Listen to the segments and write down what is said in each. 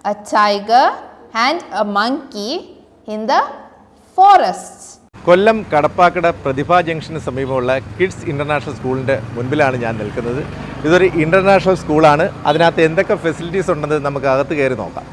a tiger and a monkey in the forest. Kollam Kadappakkada Prathibha ജംഗ്ഷന് സമീപമുള്ള kids international സ്കൂളിൻ്റെ മുൻപിലാണ് ഞാൻ നിൽക്കുന്നത്. ഇതൊരു ഇൻ്റർനാഷണൽ സ്കൂളാണ്. അതിനകത്ത് എന്തൊക്കെ ഫെസിലിറ്റീസ് ഉണ്ടെന്ന് നമുക്ക് അകത്ത് കയറി നോക്കാം.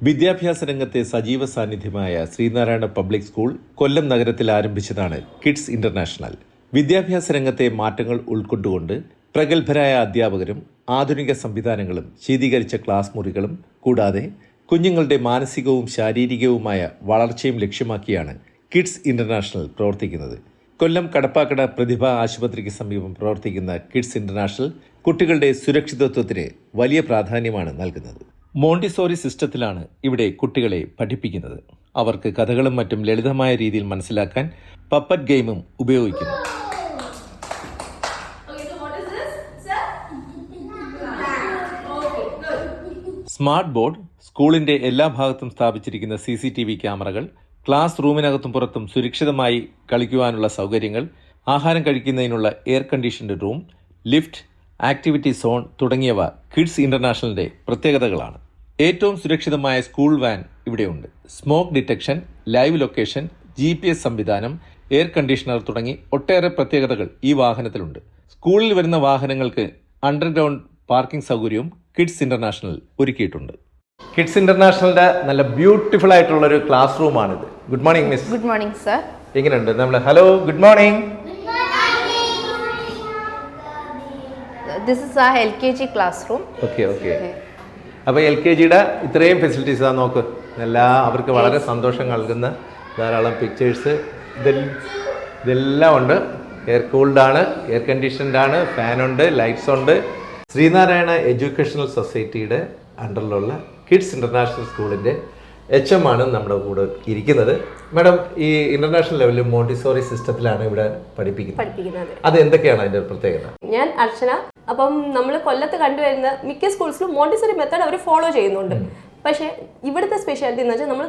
വിദ്യാഭ്യാസ രംഗത്തെ സജീവ സാന്നിധ്യമായ ശ്രീനാരായണ പബ്ലിക് സ്കൂൾ കൊല്ലം നഗരത്തിൽ ആരംഭിച്ചതാണ് കിഡ്സ് ഇൻ്റർനാഷണൽ. വിദ്യാഭ്യാസ രംഗത്തെ മാറ്റങ്ങൾ ഉൾക്കൊണ്ടുകൊണ്ട് പ്രഗത്ഭരായ അധ്യാപകരും ആധുനിക സംവിധാനങ്ങളും ശീതീകരിച്ച ക്ലാസ് മുറികളും കൂടാതെ കുഞ്ഞുങ്ങളുടെ മാനസികവും ശാരീരികവുമായ വളർച്ചയും ലക്ഷ്യമാക്കിയാണ് കിഡ്സ് ഇൻ്റർനാഷണൽ പ്രവർത്തിക്കുന്നത്. കൊല്ലം കടപ്പാക്കട പ്രതിഭ ആശുപത്രിക്ക് സമീപം പ്രവർത്തിക്കുന്ന കിഡ്സ് ഇൻ്റർനാഷണൽ കുട്ടികളുടെ സുരക്ഷിതത്വത്തിന് വലിയ പ്രാധാന്യമാണ് നൽകുന്നത്. മോണ്ടിസോറി സിസ്റ്റത്തിലാണ് ഇവിടെ കുട്ടികളെ പഠിപ്പിക്കുന്നത്. അവർക്ക് കഥകളും മറ്റും ലളിതമായ രീതിയിൽ മനസ്സിലാക്കാൻ പപ്പറ്റ് ഗെയിമും ഉപയോഗിക്കുന്നു. സ്മാർട്ട് ബോർഡ്, സ്കൂളിന്റെ എല്ലാ ഭാഗത്തും സ്ഥാപിച്ചിരിക്കുന്ന CCTV ക്യാമറകൾ, ക്ലാസ് റൂമിനകത്തും പുറത്തും സുരക്ഷിതമായി കളിക്കുവാനുള്ള സൗകര്യങ്ങൾ, ആഹാരം കഴിക്കുന്നതിനുള്ള air conditioned room, lift, activity zone തുടങ്ങിയവ കിഡ്സ് ഇൻ്റർനാഷണലിൻ്റെ പ്രത്യേകതകളാണ്. ഏറ്റവും സുരക്ഷിതമായ സ്കൂൾ വാൻ ഇവിടെയുണ്ട്. Smoke detection, live location, GPS സംവിധാനം, എയർ കണ്ടീഷണർ തുടങ്ങി ഒട്ടേറെ പ്രത്യേകതകൾ ഈ വാഹനത്തിലുണ്ട്. സ്കൂളിൽ വരുന്ന വാഹനങ്ങൾക്ക് അണ്ടർഗ്രൗണ്ട് പാർക്കിംഗ് സൗകര്യവും കിഡ്സ് ഇൻ്റർനാഷണൽ ഒരുക്കിയിട്ടുണ്ട്. കിഡ്സ് ഇൻ്റർനാഷണലിൻ്റെ നല്ല ബ്യൂട്ടിഫുൾ ആയിട്ടുള്ളൊരു ക്ലാസ് റൂമാണിത്. Good morning miss. Good morning, sir. എങ്ങനെയുണ്ട്? നമ്മൾ hello good morning. This is our LKG classroom. Okay. അപ്പോൾ LKGയുടെ ഇത്രയും ഫെസിലിറ്റീസ് നോക്ക്. അവർക്ക് വളരെ സന്തോഷം നൽകുന്ന ധാരാളം പിക്ചേഴ്സ് ഇതെല്ലാം ഉണ്ട്. എയർ കൂൾഡാണ്, എയർ കണ്ടീഷൻഡാണ്, ഫാനുണ്ട്, ലൈറ്റ്സ് ഉണ്ട്. ശ്രീനാരായണ എഡ്യൂക്കേഷണൽ സൊസൈറ്റിയുടെ അണ്ടറിലുള്ള കിഡ്സ് ഇൻ്റർനാഷണൽ സ്കൂളിൻ്റെ HM ആണ് നമ്മുടെ കൂടെ ഇരിക്കുന്നത്. മാഡം, ഈ ഇൻ്റർനാഷണൽ ലെവലിൽ മോണ്ടിസോറി സിസ്റ്റത്തിലാണ് ഇവിടെ പഠിപ്പിക്കുന്നത്. അത് എന്തൊക്കെയാണ് അതിൻ്റെ പ്രത്യേകത? ഞാൻ അർച്ചന. അപ്പം നമ്മൾ കൊല്ലത്ത് കണ്ടുവരുന്ന മിക്ക സ്കൂൾസിലും മോണ്ടിസോറി മെത്തേഡ് അവർ ഫോളോ ചെയ്യുന്നുണ്ട്. പക്ഷേ ഇവിടുത്തെ സ്പെഷ്യാലിറ്റി എന്ന് വെച്ചാൽ നമ്മൾ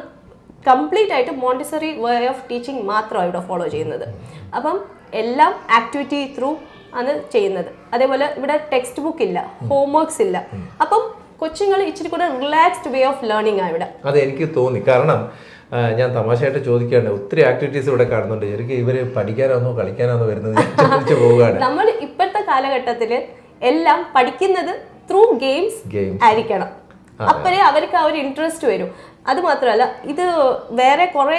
കംപ്ലീറ്റ് ആയിട്ട് മോണ്ടിസോറി വേ ഓഫ് ടീച്ചിങ് മാത്രമാണ് ഇവിടെ ഫോളോ ചെയ്യുന്നത്. അപ്പം എല്ലാം ആക്ടിവിറ്റി ത്രൂ ആണ് ചെയ്യുന്നത്. അതേപോലെ ഇവിടെ ടെക്സ്റ്റ് ബുക്ക് ഇല്ല, ഹോംവർക്സ് ഇല്ല. അപ്പം കൊച്ചുങ്ങൾ ഇച്ചിരി കൂടെ റിലാക്സ്ഡ് വേ ഓഫ് ലേണിംഗ് ആണ് ഇവിടെ. അത് എനിക്ക് തോന്നി. കാരണം ഞാൻ തമാശയായിട്ട് ചോദിക്കുകയാണ്, ഒത്തിരി ആക്ടിവിറ്റീസ് ഇവിടെ കാണുന്നുണ്ട്. ശരിക്കും ഇവര് പഠിക്കാനാണോ കളിക്കാനാണോ വരുന്നത് പോവുകയാണ്. നമ്മൾ ഇപ്പോഴത്തെ കാലഘട്ടത്തിൽ എല്ലാം പഠിക്കുന്നത് ത്രൂ ഗെയിംസ് ആയിരിക്കണം. അപ്പോഴേ അവർക്ക് ആ ഒരു ഇൻട്രസ്റ്റ് വരും. അത് മാത്രമല്ല, ഇത് വേറെ കുറെ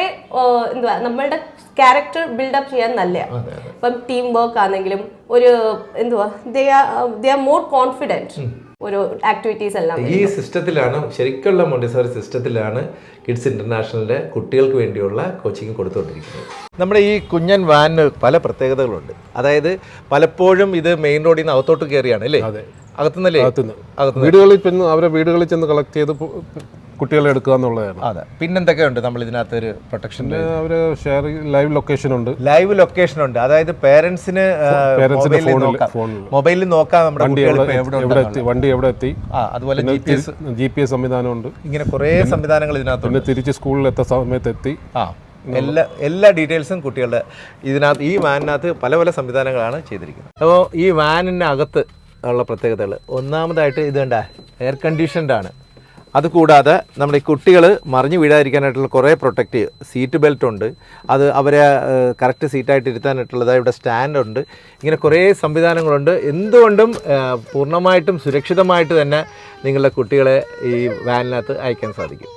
നമ്മളുടെ ക്യാരക്ടർ ബിൽഡപ്പ് ചെയ്യാൻ നല്ലതാണ്. ഇപ്പം ടീം വർക്ക് ആണെങ്കിലും ഒരു ദേ ആർ മോർ കോൺഫിഡൻറ്റ് ഒരു ആക്ടിവിറ്റീസ് എല്ലാം. ഈ സിസ്റ്റത്തിലാണ്, ശരിക്കുള്ള മോണ്ടിസോറി സിസ്റ്റത്തിലാണ് കിഡ്സ് ഇൻ്റർനാഷണലിൻ്റെ കുട്ടികൾക്ക് വേണ്ടിയുള്ള കോച്ചിങ് കൊടുത്തുകൊണ്ടിരിക്കുന്നത്. നമ്മുടെ ഈ കുഞ്ഞൻ വാനിന് പല പ്രത്യേകതകളുണ്ട്. അതായത് പലപ്പോഴും ഇത് മെയിൻ റോഡിൽ നിന്ന് അകത്തോട്ട് കയറിയാണ് അല്ലേ? അകത്തുനിന്നല്ലേ? വീടുകളിൽ പിന്നെ അവരെ വീടുകളിൽ ചെന്ന് കളക്ട് ചെയ്ത് കുട്ടികളെ എടുക്കുക എന്നുള്ളതാണ്. അതെ. പിന്നെന്തൊക്കെയുണ്ട് നമ്മൾ ഇതിനകത്ത് ഒരു പ്രൊട്ടക്ഷൻ? അവര് ലൈവ് ലൊക്കേഷൻ ഉണ്ട്. അതായത് പേരൻസിന് മൊബൈലിൽ നോക്കാം നമ്മുടെ വണ്ടി എവിടെ എത്തി. അതുപോലെ GPS സംവിധാനമുണ്ട്. ഇങ്ങനെ കുറെ സംവിധാനങ്ങൾ ഇതിനകത്ത്. പിന്നെ തിരിച്ച് സ്കൂളിൽ എത്ത സമയത്ത് എത്തി. എല്ലാ ഡീറ്റെയിൽസും കുട്ടികളുടെ ഇതിനകത്ത്, ഈ വാനിനകത്ത് പല പല സംവിധാനങ്ങളാണ് ചെയ്തിരിക്കുന്നത്. അപ്പോൾ ഈ വാനിനകത്ത് ഉള്ള പ്രത്യേകതകൾ, ഒന്നാമതായിട്ട് ഇത് കണ്ട എയർ കണ്ടീഷൻഡ് ആണ്. അതുകൂടാതെ നമ്മുടെ ഈ കുട്ടികൾ മറിഞ്ഞു വീഴാതിരിക്കാനായിട്ടുള്ള കുറേ പ്രൊട്ടക്റ്റീവ് സീറ്റ് ബെൽറ്റ് ഉണ്ട്. അത് അവരെ കറക്റ്റ് സീറ്റായിട്ട് ഇരുത്താനായിട്ടുള്ളതായി ഇവിടെ സ്റ്റാൻഡുണ്ട്. ഇങ്ങനെ കുറേ സംവിധാനങ്ങളുണ്ട്. എന്തുകൊണ്ടും പൂർണ്ണമായിട്ടും സുരക്ഷിതമായിട്ട് തന്നെ നിങ്ങളുടെ കുട്ടികളെ ഈ വാനിനകത്ത് അയക്കാൻ സാധിക്കും.